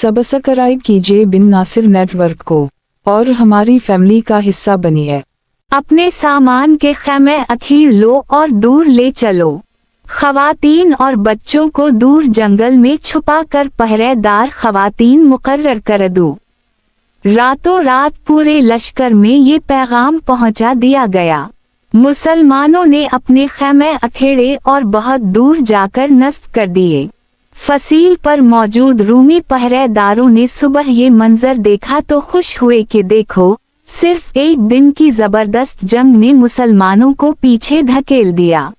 Subscribe कीजिए बिन Nasir network को और हमारी फैमिली का हिस्सा बनिए। अपने सामान के ख़ैमे अखीर लो और दूर ले चलो। ख़वातीन और बच्चों को दूर जंगल में छुपा कर पहरेदार ख़वातीन मुकर्रर कर दो। रातों रात पूरे लश्कर में ये पैगाम पहुंचा दिया गया। मुसलमानों ने अपने ख़ैमे अखेड़े और बहुत दूर जाकर नस्ब कर दिए। फसील पर मौजूद रूमी पहरेदारों ने सुबह ये मंजर देखा तो खुश हुए कि देखो, सिर्फ एक दिन की जबरदस्त जंग ने मुसलमानों को पीछे धकेल दिया।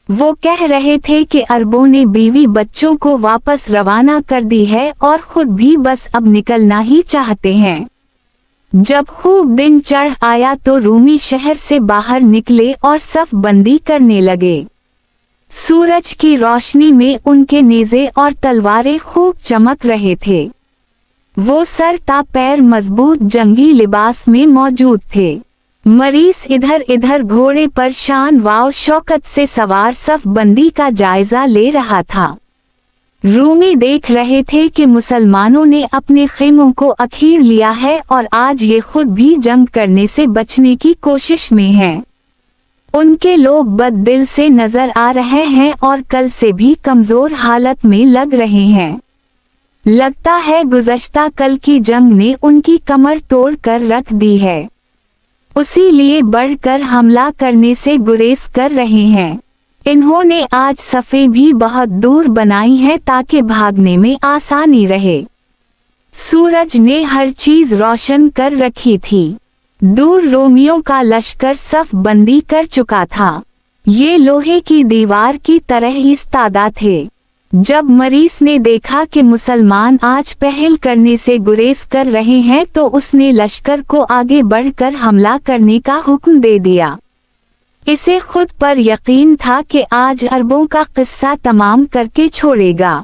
वो कह रहे थे कि अरबों ने बीवी बच्चों को वापस रवाना कर दी है और खुद भी बस अब निकलना ही चाहते हैं। जब खूब दिन चढ़ आया तो रूमी शहर से बाहर निकले और सफ बंदी करने लगे। सूरज की रोशनी में उनके नेज़े और तलवारें खूब चमक रहे थे। वो सर ता पैर मजबूत जंगी लिबास में मौजूद थे। मरीज इधर इधर घोड़े पर शान वाव शौकत से सवार सफ बंदी का जायजा ले रहा था। रूमी देख रहे थे कि मुसलमानों ने अपने खेमों को अखीर लिया है और आज ये खुद भी जंग करने से बचने की कोशिश में हैं। उनके लोग बददिल से नजर आ रहे हैं और कल से भी कमजोर हालत में लग रहे हैं। लगता है गुज़श्ता कल की जंग ने उनकी कमर तोड़ कर रख दी है, उसी लिए बढ़कर हमला करने से गुरेज कर रहे हैं। इन्होंने आज सफ़ें भी बहुत दूर बनाई हैं ताकि भागने में आसानी रहे। सूरज ने हर चीज रोशन कर रखी थी। दूर रोमियों का लश्कर सफ बंदी कर चुका था। ये लोहे की दीवार की तरह इस्तादा थे। जब मरीज ने देखा कि मुसलमान आज पहल करने से गुरेज कर रहे हैं तो उसने लश्कर को आगे बढ़कर हमला करने का हुक्म दे दिया। इसे खुद पर यकीन था कि आज अरबों का किस्सा तमाम करके छोड़ेगा।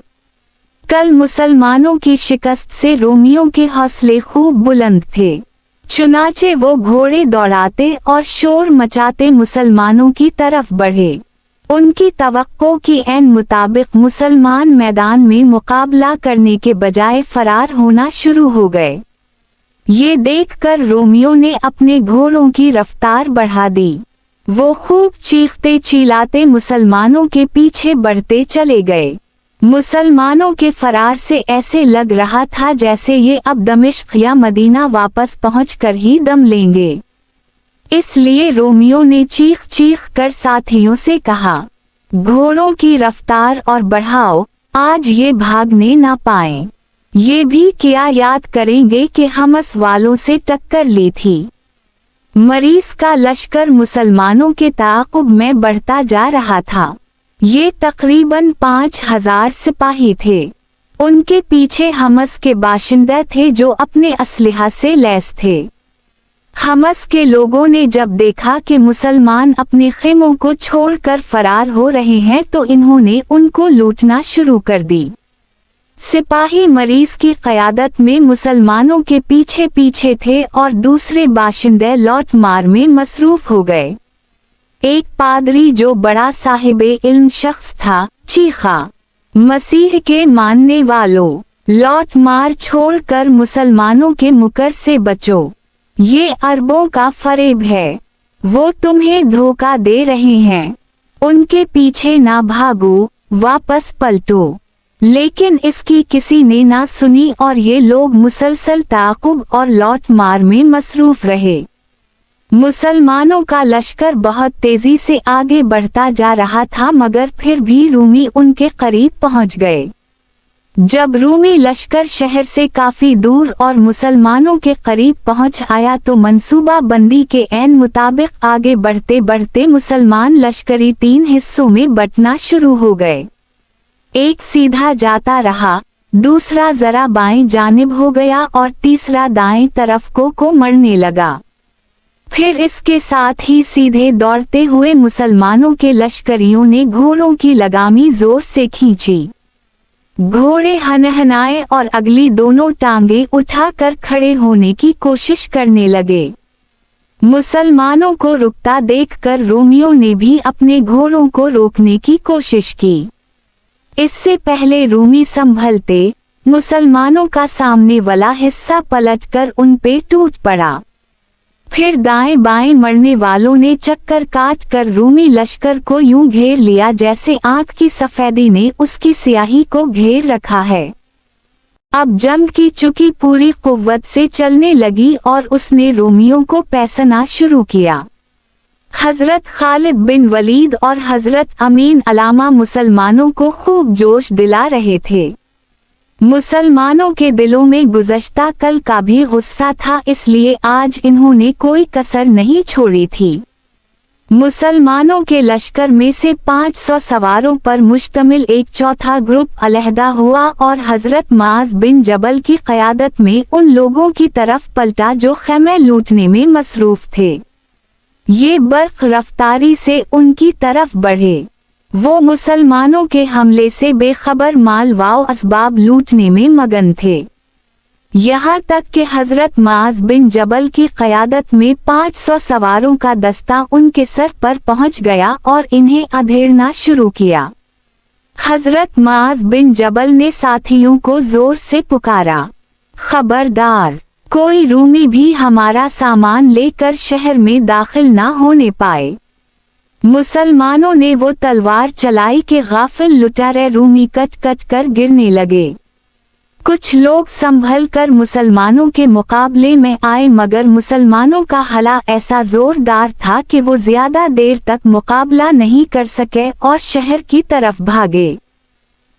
कल मुसलमानों की शिकस्त से रोमियों के हौसले खूब बुलंद थे। चुनाचे वो घोड़े दौड़ाते और शोर मचाते मुसलमानों की तरफ बढ़े। उनकी तवक्को की ऐन मुताबिक मुसलमान मैदान में मुकाबला करने के बजाय फरार होना शुरू हो गए। ये देखकर रोमियों ने अपने घोड़ों की रफ्तार बढ़ा दी। वो खूब चीखते चिल्लाते मुसलमानों के पीछे बढ़ते चले गए। मुसलमानों के फरार से ऐसे लग रहा था जैसे ये अब दमिश्क या मदीना वापस पहुंचकर ही दम लेंगे। इसलिए रोमियों ने चीख चीख कर साथियों से कहा, घोड़ों की रफ्तार और बढ़ाओ, आज ये भागने ना पाएं। ये भी क्या याद करेंगे कि हमस वालों से टक्कर ली थी। मरीज का लश्कर मुसलमानों के ताक़ुब में बढ़ता जा रहा था। ये तकरीबन 5000 सिपाही थे। उनके पीछे हमस के बाशिंदे थे जो अपने असलहा से लैस थे। हमस के लोगों ने जब देखा कि मुसलमान अपने खेमों को छोड़कर फरार हो रहे हैं तो इन्होंने उनको लूटना शुरू कर दी। सिपाही मरीज की क़यादत में मुसलमानों के पीछे पीछे थे और दूसरे बाशिंदे लौट मार में मसरूफ हो गए। एक पादरी जो बड़ा साहिबे इल्म शख्स था, चीखा, मसीह के मानने वालों, लौट मार छोड़कर मुसलमानों के मुकर से बचो। ये अरबों का फरेब है। वो तुम्हें धोखा दे रहे हैं। उनके पीछे ना भागो, वापस पलटो। लेकिन इसकी किसी ने ना सुनी और ये लोग मुसलसल ताक़ुब और लौट मार में मसरूफ रहे। मुसलमानों का लश्कर बहुत तेजी से आगे बढ़ता जा रहा था मगर फिर भी रूमी उनके करीब पहुंच गए। जब रूमी लश्कर शहर से काफी दूर और मुसलमानों के करीब पहुंच आया तो मंसूबा बंदी के ऐन मुताबिक आगे बढ़ते बढ़ते मुसलमान लश्करी 3 हिस्सों में बंटना शुरू हो गए। एक सीधा जाता रहा, दूसरा जरा बाएं जानिब हो गया और तीसरा दाएं तरफ को मरने लगा। फिर इसके साथ ही सीधे दौड़ते हुए मुसलमानों के लश्करियों ने घोड़ों की लगामी जोर से खींची। घोड़े हनहनाए और अगली दोनों टांगे उठाकर खड़े होने की कोशिश करने लगे। मुसलमानों को रुकता देखकर रोमियों ने भी अपने घोड़ों को रोकने की कोशिश की। इससे पहले रूमी संभलते, मुसलमानों का सामने वाला हिस्सा पलटकर उन पे टूट पड़ा। फिर दाएं बाएं मरने वालों ने चक्कर काट कर रूमी लश्कर को यूं घेर लिया जैसे आंख की सफेदी ने उसकी स्याही को घेर रखा है। अब जंग की चुकी पूरी कुव्वत से चलने लगी और उसने रोमियों को पैसना शुरू किया। हजरत खालिद बिन वलीद और हजरत अमीन अलामा मुसलमानों को खूब जोश दिला रहे थे। मुसलमानों के दिलों में गुज़श्ता कल का भी गुस्सा था, इसलिए आज इन्होंने कोई कसर नहीं छोड़ी थी। मुसलमानों के लश्कर में से 500 सवारों पर मुश्तमिल एक चौथा ग्रुप अलहदा हुआ और हजरत माज बिन जबल की क़यादत में उन लोगों की तरफ पलटा जो ख़ैमे लूटने में मसरूफ़ थे। ये बर्क़ रफ्तारी से उनकी तरफ बढ़े। वो मुसलमानों के हमले से बेखबर माल व असबाब लूटने में मगन थे। यहाँ तक कि हजरत माज बिन जबल की क़यादत में 500 सवारों का दस्ता उनके सर पर पहुँच गया और इन्हें अधेड़ना शुरू किया। हजरत माज बिन जबल ने साथियों को जोर से पुकारा, खबरदार, कोई रूमी भी हमारा सामान लेकर शहर में दाखिल ना होने पाए। मुसलमानों ने वो तलवार चलाई कि गाफिल लुटेरे रूमी कट कट कर गिरने लगे। कुछ लोग संभल कर मुसलमानों के मुकाबले में आए, मगर मुसलमानों का हला ऐसा जोरदार था कि वो ज्यादा देर तक मुकाबला नहीं कर सके और शहर की तरफ भागे।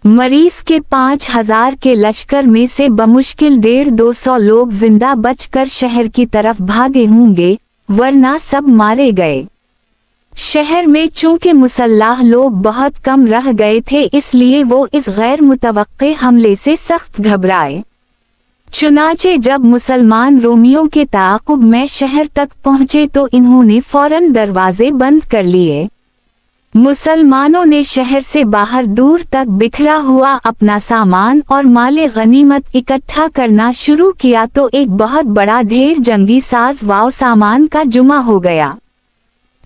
मरीज के 5000 के लश्कर में से बमुश्किल 150-200 लोग जिंदा बचकर शहर की तरफ भागे होंगे, वरना सब मारे गए। शहर में चूंकि मुसल्लाह लोग बहुत कम रह गए थे, इसलिए वो इस गैर मुतवक्के हमले से सख्त घबराए। चुनाचे जब मुसलमान रोमियों के ताक़ुब में शहर तक पहुँचे तो इन्होंने फौरन दरवाजे बंद कर लिए। मुसलमानों ने शहर से बाहर दूर तक बिखरा हुआ अपना सामान और माले गनीमत इकट्ठा करना शुरू किया तो एक बहुत बड़ा ढेर जंगी साज व सामान का जुमा हो गया।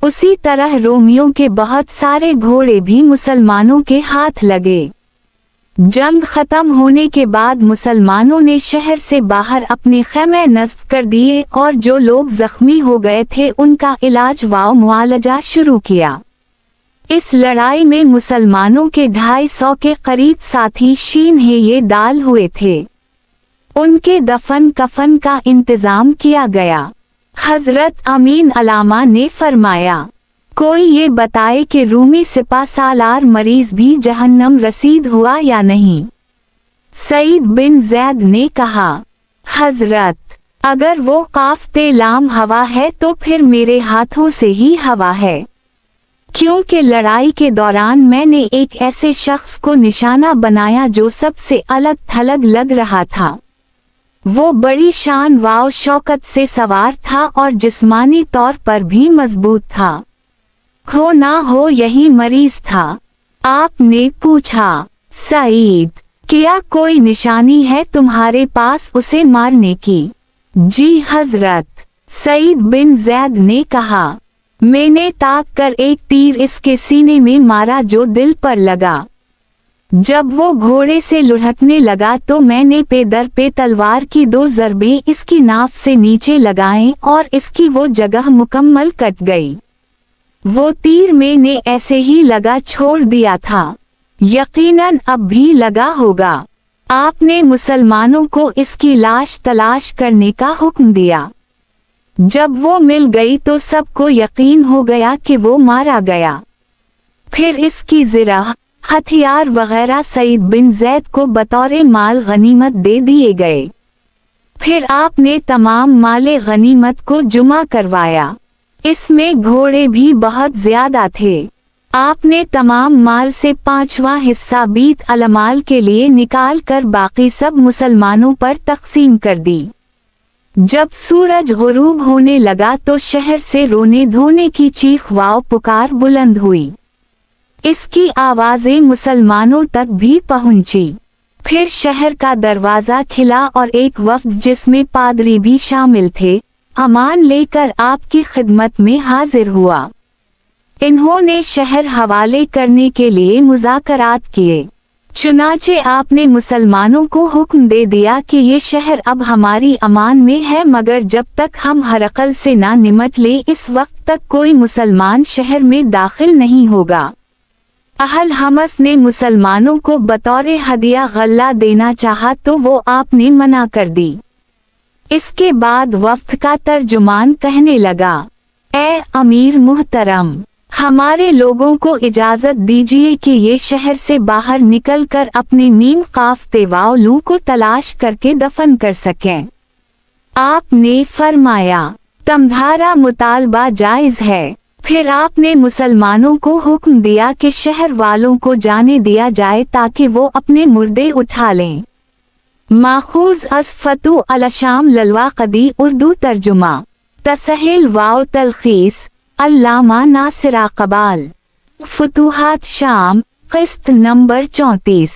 उसी तरह रोमियों के बहुत सारे घोड़े भी मुसलमानों के हाथ लगे। जंग खत्म होने के बाद मुसलमानों ने शहर से बाहर अपने खेमे नस्ब कर दिए और जो लोग जख्मी हो गए थे उनका इलाज व मुआलजा शुरू किया। इस लड़ाई में मुसलमानों के 250 के करीब साथी शीन-ए दाल हुए थे। उनके दफन कफन का इंतजाम किया गया। हजरत अमीन अलामा ने फरमाया, कोई ये बताए कि रूमी सिपा सालार मरीज भी जहन्नम रसीद हुआ या नहीं। सईद बिन जैद ने कहा, हजरत, अगर वो काफ़ते लाम हवा है तो फिर मेरे हाथों से ही हवा है, क्योंकि लड़ाई के दौरान मैंने एक ऐसे शख्स को निशाना बनाया जो सबसे अलग थलग लग रहा था। वो बड़ी शान व शौकत से सवार था और जिस्मानी तौर पर भी मजबूत था। हो ना हो यही मरीज था। आपने पूछा, सईद, क्या कोई निशानी है तुम्हारे पास उसे मारने की? जी हजरत, सईद बिन जैद ने कहा, मैंने ताक कर एक तीर इसके सीने में मारा जो दिल पर लगा। जब वो घोड़े से लुढ़कने लगा तो मैंने पे दर पे तलवार की 2 ज़रबें इसकी नाफ से नीचे लगाएं और इसकी वो जगह मुकम्मल कट गई। वो तीर मैंने ऐसे ही लगा छोड़ दिया था, यकीनन अब भी लगा होगा। आपने मुसलमानों को इसकी लाश तलाश करने का हुक्म दिया। जब वो मिल गई तो सबको यकीन हो गया कि वो मारा गया। फिर इसकी ज़रा, हथियार वगैरह सईद बिन जैद को बतौर माल गनीमत दे दिए गए। फिर आपने तमाम माले गनीमत को जुमा करवाया। इसमें घोड़े भी बहुत ज्यादा थे। आपने तमाम माल से 5वां हिस्सा बीत अलमाल के लिए निकाल कर बाकी सब मुसलमानों पर तकसीम कर दी। जब सूरज गुरूब होने लगा तो शहर से रोने धोने की चीख व पुकार बुलंद हुई। इसकी आवाज़ें मुसलमानों तक भी पहुंची। फिर शहर का दरवाज़ा खिला और एक वफ्द जिसमें पादरी भी शामिल थे, अमान लेकर आपकी खिदमत में हाजिर हुआ। इन्होंने शहर हवाले करने के लिए मुज़ाकरात किए। चुनाचे आपने मुसलमानों को हुक्म दे दिया कि ये शहर अब हमारी अमान में है, मगर जब तक हम हरकल से ना निमट ले इस वक्त तक कोई मुसलमान शहर में दाखिल नहीं होगा। अहल हमस ने मुसलमानों को बतौर हदिया गल्ला देना चाहा तो वो आपने मना कर दी। इसके बाद वफ्द का तर्जुमान कहने लगा, ए अमीर मुहतरम, हमारे लोगों को इजाजत दीजिए कि ये शहर से बाहर निकलकर अपने मीन काफ्ते वालू को तलाश करके दफन कर सकें। आपने फरमाया, तुम्हारा मुतालबा जायज है। फिर आपने मुसलमानों को हुक्म दिया कि शहर वालों को जाने दिया जाए ताकि वो अपने मुर्दे उठा लें। माखूज अस फतू अलशाम ललवा कदी उर्दू तर्जुमा तसहिल वाव तलखीस अल्लामा नासिर कबाल फुतूहात शाम किस्त नंबर 34।